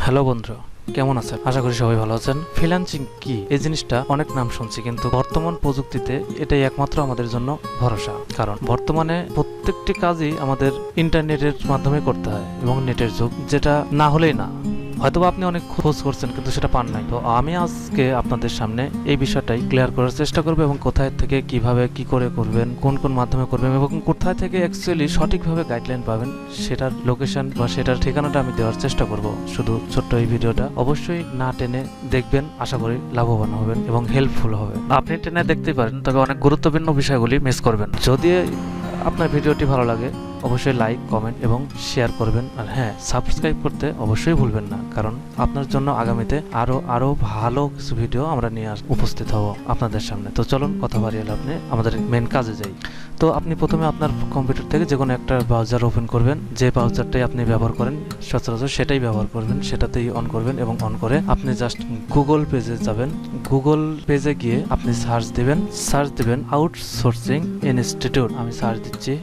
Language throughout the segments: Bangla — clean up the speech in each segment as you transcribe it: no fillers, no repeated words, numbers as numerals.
হ্যালো বন্ধুরা, কেমন আছেন? আশা করি সবাই ভালো আছেন। ফ্রিল্যান্সিং কি এই জিনিসটা অনেক নাম শুনছি, কিন্তু বর্তমান প্রযুক্তিতে এটাই একমাত্র আমাদের জন্য ভরসা। কারণ বর্তমানে প্রত্যেকটি কাজই আমাদের ইন্টারনেটের মাধ্যমে করতে হয় এবং নেটের যুগ, যেটা না হলেই না। হয়তো আপনি অনেক খোঁজ করছেন কিন্তু সেটা পান নাই। তো আমি আজকে আপনাদের সামনে এই বিষয়টাই ক্লিয়ার করার চেষ্টা করবো এবং কোথায় থেকে কিভাবে কি করে করবেন, কোন কোন মাধ্যমে করবেন এবং কোথায় থেকে অ্যাকচুয়ালি সঠিকভাবে গাইডলাইন পাবেন, সেটার লোকেশন বা সেটার ঠিকানাটা আমি দেওয়ার চেষ্টা করব। শুধু ছোট্ট এই ভিডিওটা অবশ্যই না টেনে দেখবেন, আশা করি লাভবান হবেন এবং হেল্পফুল হবে। আপনি টেনে দেখতেই পারেন, তবে অনেক গুরুত্বপূর্ণ বিষয়গুলি মিস করবেন। যদি আপনার ভিডিওটি ভালো লাগে অবশ্যই লাইক, কমেন্ট এবং শেয়ার করবেন। আর হ্যাঁ, সাবস্ক্রাইব করতে অবশ্যই ভুলবেন না, কারণ আপনার জন্য আগামীতে আরো ভালো কিছু ভিডিও আমরা নিয়ে উপস্থিত হব আপনাদের সামনে। তো চলুন কথা বাড়িয়ে আপনি আমাদের মেন কাজে যাই। তো আপনি প্রথমে আপনার কম্পিউটার থেকে যে কোনো একটা ব্রাউজার ওপেন করবেন। যে ব্রাউজারটাই আপনি ব্যবহার করেন সচরাচর সেটাই ব্যবহার করবেন, সেটাতেই অন করবেন এবং অন করে আপনি জাস্ট গুগল পেজে যাবেন। গুগল পেজে গিয়ে আপনি সার্চ দিবেন আউটসোর্সিং ইনস্টিটিউট। আমি সার্চ দিচ্ছি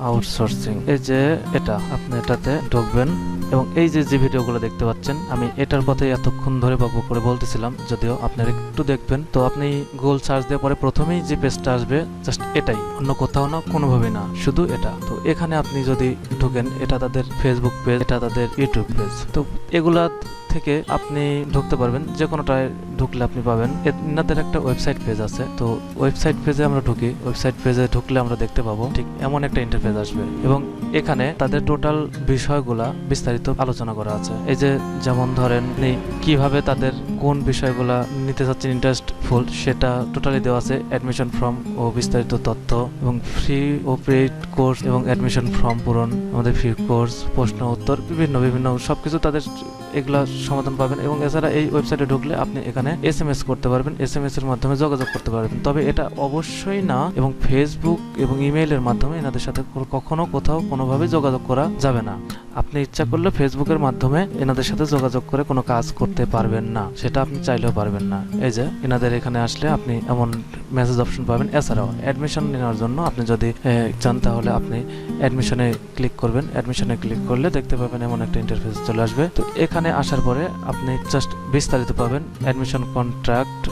আউটসোর্সিং, এই যে এটা, আপনি এটাতে ঢুকবেন এবং এই যে ভিডিওগুলো দেখতে পাচ্ছেন, আমি এটার কথাই এতক্ষণ ধরে বকবক করে বলতেছিলাম, যদিও আপনারা একটু দেখবেন। তো আপনি গুগল সার্চ দেওয়ার পরে প্রথমেই যে পেজটা আসবে জাস্ট এটাই, অন্য কোথাও না, কোনোভাবে না, শুধু এটা। তো এখানে আপনি যদি ঢুকেন, এটা তাদের ফেসবুক পেজ, এটা তাদের ইউটিউব পেজ। তো এগুলা থেকে আপনি ঢুকতে পারবেন, যে কোনোটায় ঢুকলে আপনি পাবেন। এনাদের একটা ওয়েবসাইট পেজ আছে, তো ওয়েবসাইট পেজে আমরা ঢুকি। ওয়েবসাইট পেজে ঢুকলে আমরা দেখতে পাবো ঠিক এমন একটা ইন্টারফেস আসবে এবং এখানে তাদের টোটাল বিষয়গুলা বিস্তারিত আলোচনা করা আছে। এই যে যেমন ধরেন কিভাবে তাদের কোন বিষয়গুলা নিতে চাচ্ছেন ইন্টারেস্টফুল, সেটা টোটালি দেওয়া আছে। অ্যাডমিশন ফর্ম ও বিস্তারিত তথ্য এবং ফ্রি ও পেইড কোর্স এবং অ্যাডমিশন ফর্ম পূরণ, আমাদের ফ্রি কোর্স, প্রশ্ন উত্তর, বিভিন্ন সবকিছু তাদের এগুলা সমাধান পাবেন। এবং এছাড়া এই ওয়েবসাইটে ঢুকলে আপনি এখানে SMS করতে পারবেন, SMS এর মাধ্যমে যোগাযোগ করতে পারবেন। তবে এটা অবশ্যই না এবং ফেসবুক এবং ইমেইলের মাধ্যমে এনাদের সাথে কখনো কোথাও কোনোভাবে যোগাযোগ করা যাবে না। আপনি ইচ্ছা করলে ফেসবুকের মাধ্যমে এনাদের সাথে যোগাযোগ করে কোনো কাজ করতে পারবেন না, সেটা আপনি চাইলেও পারবেন না। এই যে এনাদের এখানে আসলে আপনি এমন মেসেজ অপশন পাবেন। এছাড়াও অ্যাডমিশন নেওয়ার জন্য আপনি যদি চান তাহলে আপনি অ্যাডমিশনে ক্লিক করবেন। অ্যাডমিশনে ক্লিক করলে দেখতে পাবেন এমন একটা ইন্টারফেস চলে আসবে। তো এখানে আসার পরে আপনি জাস্ট বিস্তারিত পাবেন, অ্যাডমিশন কন্ট্রাক্ট,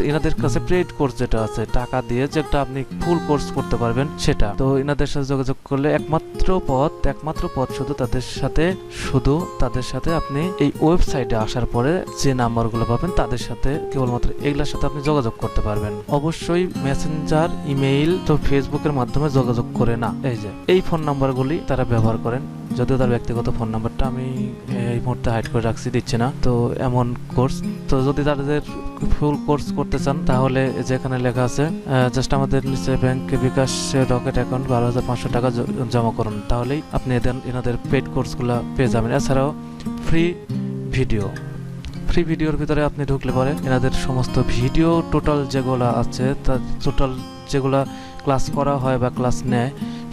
এনাদের কাছে পেইড কোর্স যেটা আছে, টাকা দিয়ে যেটা আপনি ফুল কোর্স করতে পারবেন সেটা। তো এনাদের সাথে যোগাযোগ করলে একমাত্র পথ শুধু তাদের সাথে আপনি এই ওয়েবসাইটে আসার পরে যে নাম্বারগুলো পাবেন তাদের সাথে, কেবলমাত্র এগুলোর সাথে আপনি যোগাযোগ করতে পারবেন। অবশ্যই মেসেঞ্জার, ইমেইল, তো ফেসবুকের মাধ্যমে যোগাযোগ করে না। এই যে এই ফোন নাম্বারগুলি তারা ব্যবহার করেন, যদিও তার ব্যক্তিগত ফোন নাম্বারটা আমি এই মুহূর্তে হাইড করে রাখছি, দিচ্ছি না। তো এমন কোর্স, তো যদি তাদের ফুল কোর্স করতে চান তাহলে যেখানে লেখা আছে জাস্ট আমাদের নিচে ব্যাংকে বিকাশ রকেট অ্যাকাউন্ট 12,500 টাকা জমা করুন, তাহলেই আপনি এনাদের পেড কোর্সগুলো পেয়ে যাবেন। এছাড়াও ফ্রি ভিডিওর ভিতরে আপনি ঢুকলে পরে এনাদের সমস্ত ভিডিও টোটাল যেগুলো আছে, তার টোটাল যেগুলা ক্লাস করা হয় বা ক্লাস নেয়,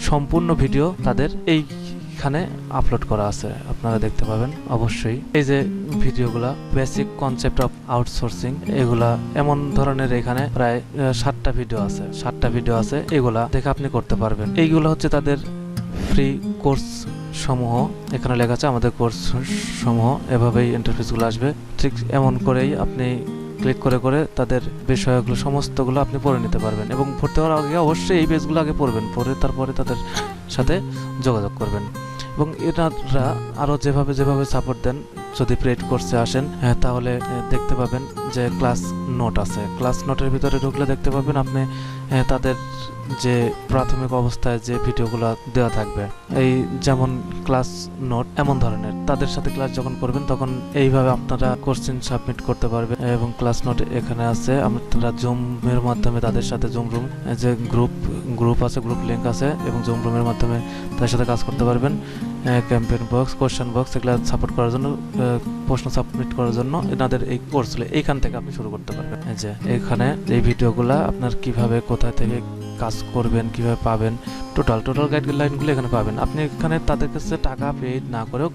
সম্পূর্ণ ভিডিও তাদের এইখানে আপলোড করা আছে, আপনারা দেখতে পাবেন। অবশ্যই এই যে ভিডিওগুলা, বেসিক কনসেপ্ট অফ আউটসোর্সিং, এগুলা এমন ধরনের এখানে প্রায় 7টা ভিডিও আছে, এগুলা দেখে আপনি করতে পারবেন। এইগুলো হচ্ছে তাদের ফ্রি কোর্স সমূহ। এখানে লেখা আছে আমাদের কোর্স সমূহ, এভাবেই ইন্টারফেসগুলো আসবে। ঠিক এমন করেই আপনি ক্লিক করে তাদের বিষয়গুলো সমস্তগুলো আপনি পড়ে নিতে পারবেন এবং ভর্তি হওয়ার আগে অবশ্যই এই পেজগুলো আগে পড়বেন, পড়ে তারপরে তাদের সাথে যোগাযোগ করবেন। এবং এনারা আরও যেভাবে সাপোর্ট দেন, যদি পেইড কোর্সে আসেন তাহলে দেখতে পাবেন যে ক্লাস নোট আছে। ক্লাস নোটের ভিতরে ঢুকলে দেখতে পাবেন আপনি তাদের যে প্রাথমিক অবস্থায় যে ভিডিওগুলো দেওয়া থাকবে, এই যেমন ক্লাস নোট এমন ধরনের, তাদের সাথে ক্লাস যখন করবেন তখন এইভাবে আপনারা কোশ্চেন সাবমিট করতে পারবেন। এবং ক্লাস নোট এখানে আছে, আপনারা জুমের মাধ্যমে তাদের সাথে জুম রুম যে গ্রুপ আছে, গ্রুপ লিঙ্ক আছে এবং জুম রুমের মাধ্যমে তাদের সাথে কাজ করতে পারবেন। ক্যাম্পেইন বক্স, কোশ্চেন বক্স, এগুলো সাপোর্ট করার জন্য, প্রশ্ন সাবমিট করার জন্য এনাদের এই কোর্সগুলো এইখান থেকে আপনি শুরু করতে পারবেন। যে এখানে এই ভিডিওগুলো আপনার কিভাবে কোথায় থেকে কাজ করবেন, কিভাবে পাবেন, টোটাল গাইডলাইনগুলো এখানে পাবেন। আপনি এখানে তাদের কাছে টাকা পেইড না করেও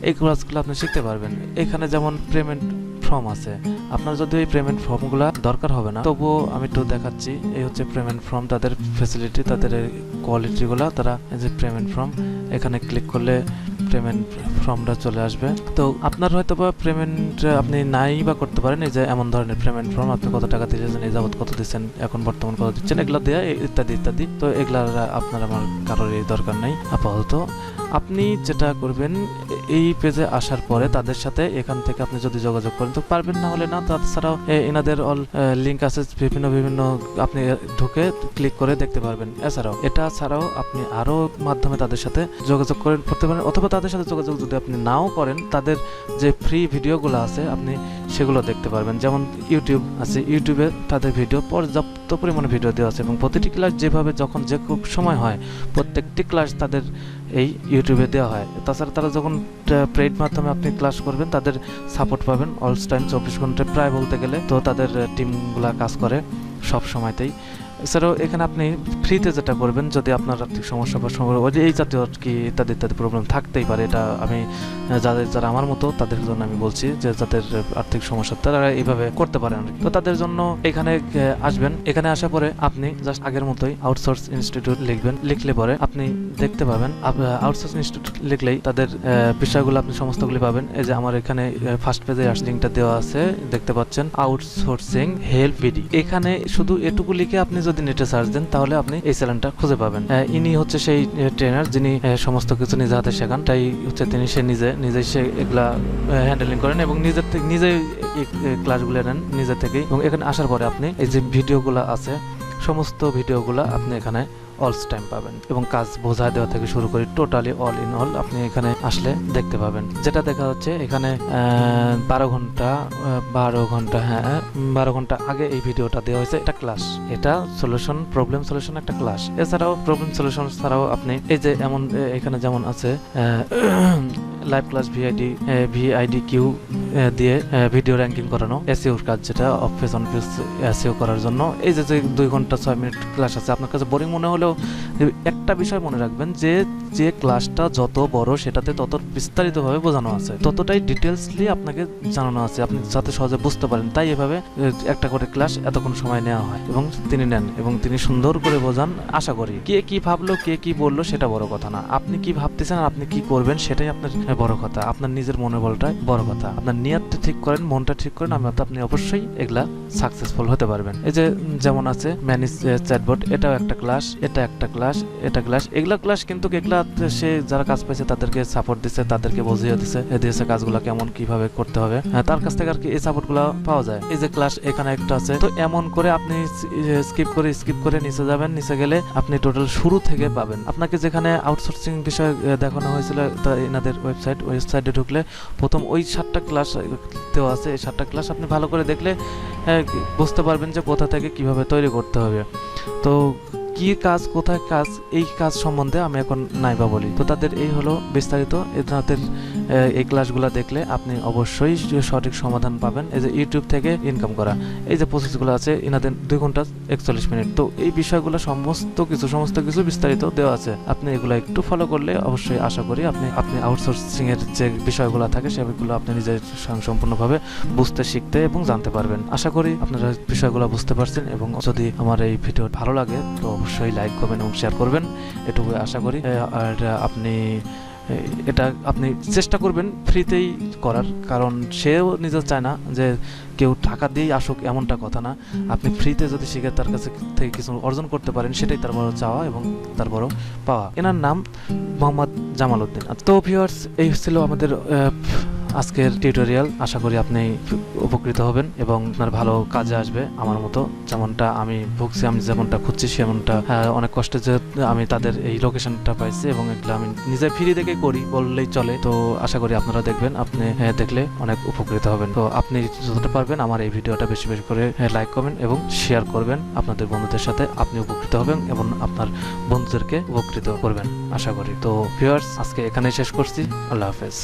এই ক্লাসগুলো আপনি শিখতে পারবেন। এখানে যেমন পেমেন্ট ফর্ম আছে, আপনার যদি এই পেমেন্ট ফর্মগুলো দরকার হবে না, তবুও আমি একটু দেখাচ্ছি। এই হচ্ছে পেমেন্ট ফর্ম, তাদের ফ্যাসিলিটি, তাদের কোয়ালিটিগুলো, তারা এই যে পেমেন্ট ফর্ম, এখানে ক্লিক করলে পেমেন্ট ফর্মটা চলে আসবে। তো আপনার হয়তো বা পেমেন্ট আপনি নাই বা করতে পারেন, এই যে এমন ধরনের পেমেন্ট ফর্ম, আপনি কত টাকা দিয়েছেন, এই যাবত কত দিচ্ছেন, এখন বর্তমান কত দিচ্ছেন, এগুলো দেওয়া ইত্যাদি ইত্যাদি। তো এগুলার আপনার আমার কারোর দরকার নাই আপাতত। আপনি যেটা করবেন, এই পেজে আসার পরে তাদের সাথে এখান থেকে আপনি যদি যোগাযোগ করেন তো পারবেন, না হলে না। তাছাড়াও এনাদের অল লিঙ্ক আছে বিভিন্ন বিভিন্ন, আপনি ঢুকে ক্লিক করে দেখতে পারবেন। এছাড়াও এটা ছাড়াও আপনি আরো মাধ্যমে তাদের সাথে যোগাযোগ করতে পারেন, অথবা তাদের সাথে যোগাযোগ যদি আপনি নাও করেন, তাদের যে ফ্রি ভিডিওগুলো আছে আপনি সেগুলো দেখতে পারবেন। যেমন ইউটিউব আছে, ইউটিউবে তাদের ভিডিও পর্যাপ্ত পরিমাণে ভিডিও দেওয়া আছে, এবং প্রতিটি ক্লাস যেভাবে যখন যে খুব সময় হয় প্রত্যেকটি ক্লাস তাদের এই ইউটিউবে দেওয়া হয়। তাছাড়া তারা যখন পেইড মাধ্যমে আপনি ক্লাস করবেন তাদের সাপোর্ট পাবেন অল টাইম 24 ঘন্টা প্রায় বলতে গেলে। তো তাদের টিমগুলা কাজ করে সব সময়তেই। এছাড়াও এখানে আপনি ফ্রিতে যেটা করবেন, যদি আপনার আর্থিক সমস্যা বা এই জাতীয় কি ইত্যাদি ইত্যাদি প্রবলেম থাকতেই পারে, এটা আমি যারা আমার মতো তাদের জন্য আমি বলছি, যে যাদের আর্থিক সমস্যা তারা এইভাবে করতে পারেন। তো তাদের জন্য এখানে আসবেন, এখানে আসার পরে আপনি জাস্ট আগের মতোই আউটসোর্স ইনস্টিটিউট লিখবেন। লিখলে পরে আপনি দেখতে পাবেন, আউটসোর্স ইনস্টিটিউট লিখলেই তাদের বিষয়গুলো আপনি সমস্তগুলি পাবেন। এই যে আমার এখানে ফার্স্ট পেজে লিঙ্কটা দেওয়া আছে, দেখতে পাচ্ছেন আউটসোর্সিং হেল্প ভিডি। এখানে শুধু এটুকু লিখে আপনি যদি নেটে সার্চ দেন তাহলে আপনি এই চ্যানেলটা খুঁজে পাবেন। ইনি হচ্ছে সেই ট্রেনার যিনি সমস্ত কিছু নিজে হাতে শেখান, তাই হচ্ছে তিনি নিজেই সে এগুলা হ্যান্ডেলিং করেন এবং নিজেই ক্লাসগুলো নেন নিজে থেকেই। এবং এখানে আসার পরে আপনি এই যে ভিডিওগুলো আছে সমস্ত ভিডিওগুলো আপনি এখানে অল টাইম পাবেন, এবং কাজ বোঝায় দেওয়া থেকে শুরু করে টোটালি অল ইন অল আপনি এখানে আসলে দেখতে পাবেন। যেটা দেখা হচ্ছে এখানে 12 ঘন্টা আগে এই ভিডিওটা দেওয়া হয়েছে। এটা ক্লাস, এটা প্রবলেম সলিউশন একটা ক্লাস। এছাড়াও প্রবলেম সলিউশন ছাড়াও আপনি এই যে এমন এখানে যেমন আছে লাইভ ক্লাস ভিআইডি কিউ দিয়ে ভিডিও র্যাঙ্কিং করানো, এসইওর কাজ, যেটা অফিস অন পেজ এসইও করার জন্য। এই যে 2 ঘন্টা 6 মিনিট ক্লাস আছে, আপনার কাছে বোরিং মনে হলেও একটা বিষয় মনে রাখবেন, যে ক্লাসটা যত বড় সেটাতে তত বিস্তারিতভাবে বোঝানো আছে, ততটাই ডিটেলসলি আপনাকে জানানো আছে, আপনি যাতে সহজে বুঝতে পারেন। তাই এভাবে একটা করে ক্লাস এতক্ষণ সময় নেওয়া হয় এবং তিনি নেন এবং তিনি সুন্দর করে বোঝান। আশা করি কে কি ভাবলো কে কি বললো সেটা বড় কথা না, আপনি কি ভাবতেছেন আপনি কি করবেন সেটাই আপনার বড় কথা। আপনার নিজের মনোবলটাই বড় কথা। আপনার নিয়তটা ঠিক করেন, মনটা ঠিক করেন, আপনি অবশ্যই এগুলা সাকসেসফুল হতে পারবেন। এই যে যেমন আছে ম্যানেজ চ্যাটবট, এটাও একটা ক্লাস, এটা একটা ক্লাস, এটা ক্লাস। এগুলা ক্লাস কিন্তু এগুলা সে যারা কাজ পাইছে তাদেরকে সাপোর্ট দিচ্ছে, তাদেরকে বুঝিয়ে দিয়েছে কাজগুলো কেমন কিভাবে করতে হবে, তার কাছ থেকে আর কি এই সাপোর্ট গুলা পাওয়া যায়। এই যে ক্লাস এখানে একটা আছে, তো এমন করে আপনি স্কিপ করে নিচে যাবেন, নিচে গেলে আপনি টোটাল শুরু থেকে পাবেন। আপনাকে যেখানে আউটসোর্সিং বিষয় দেখানো হয়েছিল এনাদের ওয়েবসাইটে ঢুকলে প্রথম ওই 7টা ক্লাস দেওয়া আছে, এই 7টা ক্লাস আপনি ভালো করে দেখলে বুঝতে পারবেন যে কোথা থেকে কিভাবে তৈরি করতে হবে। তো কি কাজ কোথায় কাজ এই কাজ সম্বন্ধে আমি এখন নাইবা বলি। তো তাদের এই হলো বিস্তারিত। তাদের এই ক্লাসগুলো দেখলে আপনি অবশ্যই সঠিক সমাধান পাবেন। এই যে ইউটিউব থেকে ইনকাম করা, এই যে প্রসেসগুলো আছে এনাদের 2 ঘন্টা 41 মিনিট। তো এই বিষয়গুলো সমস্ত কিছু বিস্তারিত দেওয়া আছে, আপনি এগুলো একটু ফলো করলে অবশ্যই আশা করি আপনি আউটসোর্সিং এর যে বিষয়গুলো থাকে সেগুলো আপনি নিজে সম্পূর্ণভাবে বুঝতে শিখতে এবং জানতে পারবেন। আশা করি আপনারা বিষয়গুলো বুঝতে পারছেন, এবং যদি আমার এই ভিডিও ভালো লাগে তো অবশ্যই লাইক করবেন এবং শেয়ার করবেন, এটুকু আশা করি। আর এটা আপনি চেষ্টা করবেন ফ্রিতেই করার, কারণ সেও নিজে চায় না যে কেউ টাকা দিয়েই আসুক, এমনটা কথা না। আপনি ফ্রিতে যদি শিখে তার কাছে থেকে কিছু অর্জন করতে পারেন সেটাই তার বড় চাওয়া এবং তার বড় পাওয়া। এনার নাম মোহাম্মদ জামাল উদ্দিন। তো ভিউয়ার্স, এই ছিল আমাদের আজকের টিউটোরিয়াল। আশা করি আপনি উপকৃত হবেন এবং আপনার ভালো কাজে আসবে আমার মতো, যেমনটা আমি ভুগছি, আমি যেমনটা খুঁজছি সেমনটা অনেক কষ্টে যে আমি তাদের এই লোকেশনটা পাইছি, এবং এগুলো আমি নিজে ফ্রি দেখে করি বললেই চলে। তো আশা করি আপনারা দেখবেন, আপনি দেখলে অনেক উপকৃত হবেন। তো আপনি যতটা পারবেন আমার এই ভিডিওটা বেশি বেশি করে লাইক করবেন এবং শেয়ার করবেন আপনাদের বন্ধুদের সাথে, আপনি উপকৃত হবেন এবং আপনার বন্ধুদেরকে উপকৃত করবেন আশা করি। তো ভিউয়ার্স, আজকে এখানেই শেষ করছি। আল্লাহ হাফেজ।